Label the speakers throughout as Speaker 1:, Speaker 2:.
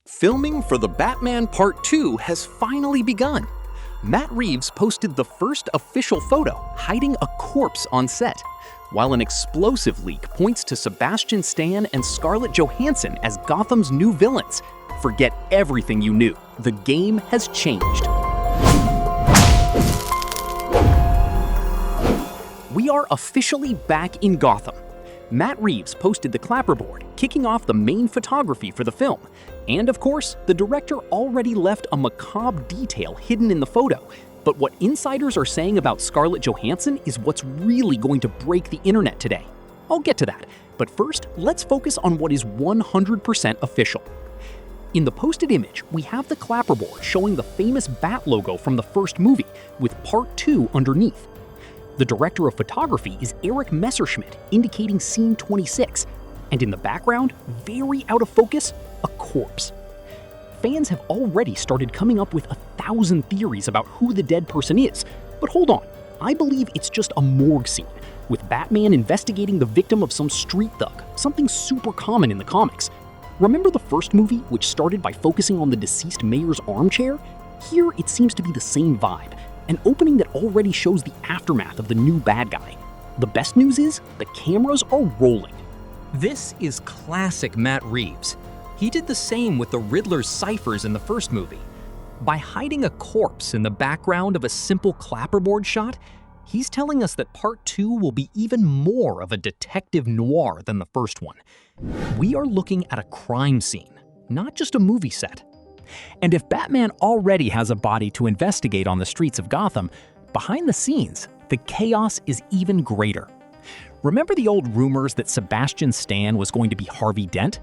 Speaker 1: Filming for The Batman Part 2 has finally begun. Matt Reeves posted the first official photo hiding a corpse on set, while an explosive leak points to Sebastian Stan and Scarlett Johansson as Gotham's new villains. Forget everything you knew. The game has changed. We are officially back in Gotham. Matt Reeves posted the clapperboard, kicking off the main photography for the film. And of course, the director already left a macabre detail hidden in the photo. But what insiders are saying about Scarlett Johansson is what's really going to break the internet today. I'll get to that, but first, let's focus on what is 100% official. In the posted image, we have the clapperboard showing the famous Bat logo from the first movie, with Part 2 underneath. The director of photography is Eric Messerschmidt, indicating scene 26. And in the background, very out of focus, a corpse. Fans have already started coming up with 1,000 theories about who the dead person is. But hold on, I believe it's just a morgue scene, with Batman investigating the victim of some street thug, something super common in the comics. Remember the first movie, which started by focusing on the deceased mayor's armchair? Here, it seems to be the same vibe. An opening that already shows the aftermath of the new bad guy. The best news is, the cameras are rolling.
Speaker 2: This is classic Matt Reeves. He did the same with the Riddler's ciphers in the first movie. By hiding a corpse in the background of a simple clapperboard shot, he's telling us that Part 2 will be even more of a detective noir than the first one. We are looking at a crime scene, not just a movie set. And if Batman already has a body to investigate on the streets of Gotham, behind the scenes, the chaos is even greater. Remember the old rumors that Sebastian Stan was going to be Harvey Dent?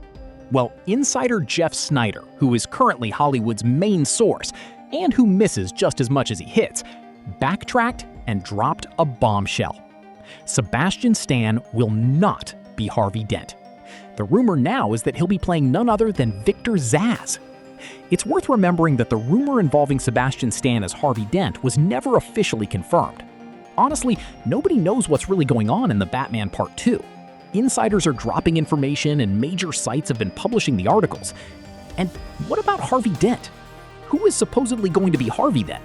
Speaker 2: Well, insider Jeff Snyder, who is currently Hollywood's main source, and who misses just as much as he hits, backtracked and dropped a bombshell. Sebastian Stan will not be Harvey Dent. The rumor now is that he'll be playing none other than Victor Zsasz. It's worth remembering that the rumor involving Sebastian Stan as Harvey Dent was never officially confirmed. Honestly, nobody knows what's really going on in the Batman Part 2. Insiders are dropping information and major sites have been publishing the articles. And what about Harvey Dent? Who is supposedly going to be Harvey then?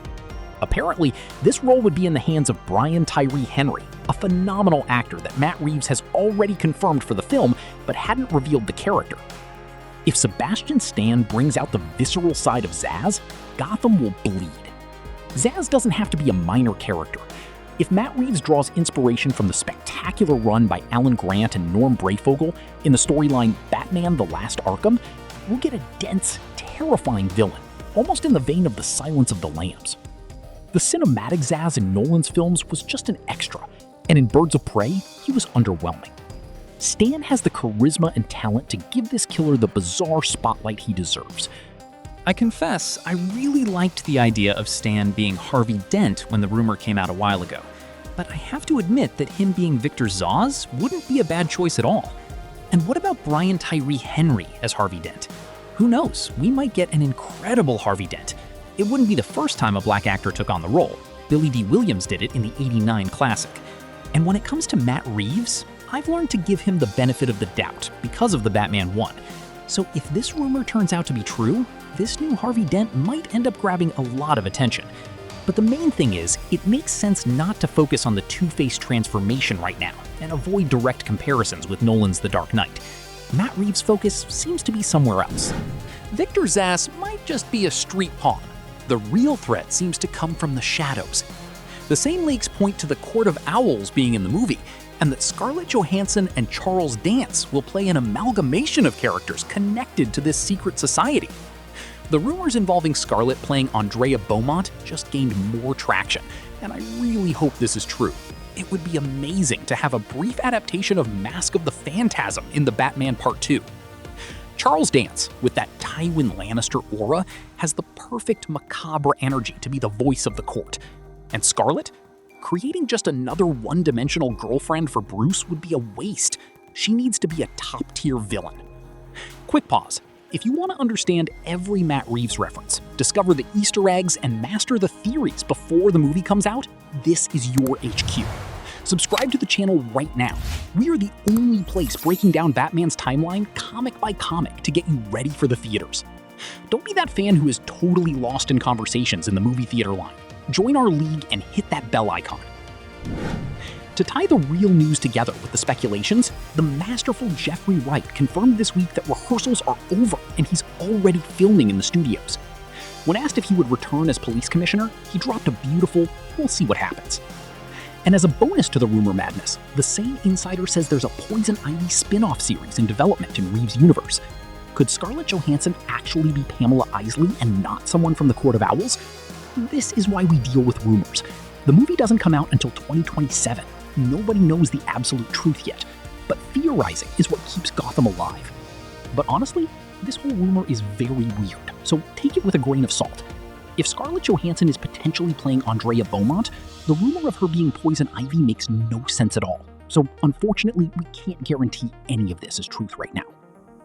Speaker 2: Apparently, this role would be in the hands of Brian Tyree Henry, a phenomenal actor that Matt Reeves has already confirmed for the film but hadn't revealed the character. If Sebastian Stan brings out the visceral side of Zsasz, Gotham will bleed. Zsasz doesn't have to be a minor character. If Matt Reeves draws inspiration from the spectacular run by Alan Grant and Norm Brayfogle in the storyline Batman: The Last Arkham, we'll get a dense, terrifying villain, almost in the vein of The Silence of the Lambs. The cinematic Zsasz in Nolan's films was just an extra, and in Birds of Prey, he was underwhelming. Stan has the charisma and talent to give this killer the bizarre spotlight he deserves. I confess, I really liked the idea of Stan being Harvey Dent when the rumor came out a while ago. But I have to admit that him being Victor Zsasz wouldn't be a bad choice at all. And what about Brian Tyree Henry as Harvey Dent? Who knows, we might get an incredible Harvey Dent. It wouldn't be the first time a black actor took on the role. Billy D. Williams did it in the '89 classic. And when it comes to Matt Reeves, I've learned to give him the benefit of the doubt because of the Batman 1. So if this rumor turns out to be true, this new Harvey Dent might end up grabbing a lot of attention. But the main thing is, it makes sense not to focus on the Two-Face transformation right now and avoid direct comparisons with Nolan's The Dark Knight. Matt Reeves' focus seems to be somewhere else. Victor Zsasz might just be a street pawn. The real threat seems to come from the shadows. The same leaks point to the Court of Owls being in the movie, and that Scarlett Johansson and Charles Dance will play an amalgamation of characters connected to this secret society. The rumors involving Scarlett playing Andrea Beaumont just gained more traction, and I really hope this is true. It would be amazing to have a brief adaptation of Mask of the Phantasm in the Batman Part 2. Charles Dance, with that Tywin Lannister aura, has the perfect macabre energy to be the voice of the court. And Scarlett? Creating just another one-dimensional girlfriend for Bruce would be a waste. She needs to be a top-tier villain. Quick pause. If you want to understand every Matt Reeves reference, discover the Easter eggs, and master the theories before the movie comes out, this is your HQ. Subscribe to the channel right now. We are the only place breaking down Batman's timeline comic by comic to get you ready for the theaters.
Speaker 1: Don't be that fan who is totally lost in conversations in the movie theater line. Join our league and hit that bell icon. To tie the real news together with the speculations, the masterful Jeffrey Wright confirmed this week that rehearsals are over and he's already filming in the studios. When asked if he would return as police commissioner, he dropped a beautiful, "We'll see what happens." And as a bonus to the rumor madness, the same insider says there's a Poison Ivy spin-off series in development in Reeves' universe. Could Scarlett Johansson actually be Pamela Isley and not someone from the Court of Owls? This is why we deal with rumors. The movie doesn't come out until 2027. Nobody knows the absolute truth yet, but theorizing is what keeps Gotham alive. But honestly, this whole rumor is very weird, so take it with a grain of salt. If Scarlett Johansson is potentially playing Andrea Beaumont, the rumor of her being Poison Ivy makes no sense at all. So unfortunately, we can't guarantee any of this is truth right now.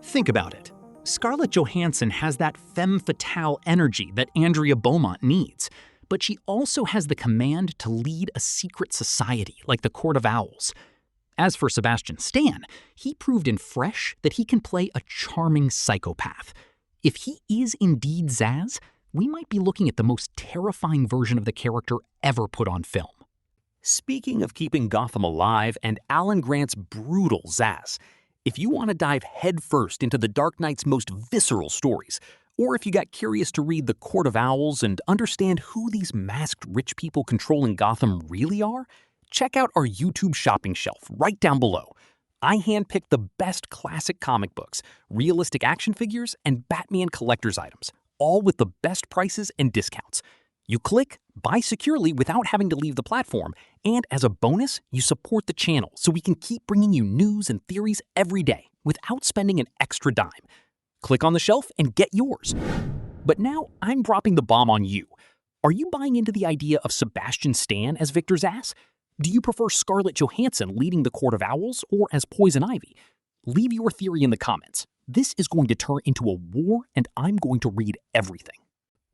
Speaker 2: Think about it. Scarlett Johansson has that femme fatale energy that Andrea Beaumont needs, but she also has the command to lead a secret society like the Court of Owls. As for Sebastian Stan, he proved in Fresh that he can play a charming psychopath. If he is indeed Zsasz, we might be looking at the most terrifying version of the character ever put on film. Speaking of keeping Gotham alive and Alan Grant's brutal Zsasz, if you want to dive headfirst into the Dark Knight's most visceral stories, or if you got curious to read The Court of Owls and understand who these masked rich people controlling Gotham really are, check out our YouTube shopping shelf right down below. I handpicked the best classic comic books, realistic action figures, and Batman collector's items, all with the best prices and discounts. You click, buy securely without having to leave the platform, and as a bonus, you support the channel so we can keep bringing you news and theories every day without spending an extra dime. Click on the shelf and get yours. But now I'm dropping the bomb on you. Are you buying into the idea of Sebastian Stan as Victor Zsasz? Do you prefer Scarlett Johansson leading the Court of Owls or as Poison Ivy? Leave your theory in the comments. This is going to turn into a war, and I'm going to read everything.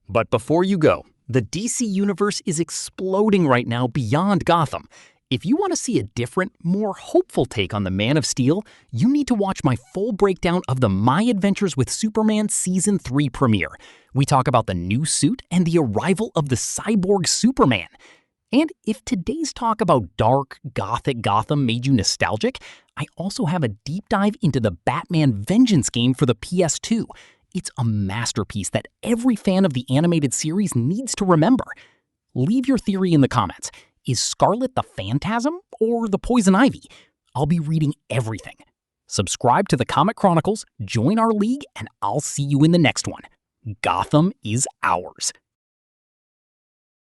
Speaker 2: But before you go, the DC Universe is exploding right now beyond Gotham. If you want to see a different, more hopeful take on the Man of Steel, you need to watch my full breakdown of the My Adventures with Superman Season 3 premiere. We talk about the new suit and the arrival of the cyborg Superman. And if today's talk about dark, gothic Gotham made you nostalgic, I also have a deep dive into the Batman Vengeance game for the PS2. It's a masterpiece that every fan of the animated series needs to remember. Leave your theory in the comments. Is Scarlett the Phantasm or the Poison Ivy? I'll be reading everything. Subscribe to the Comic Chronicles, join our league, and I'll see you in the next one. Gotham is ours.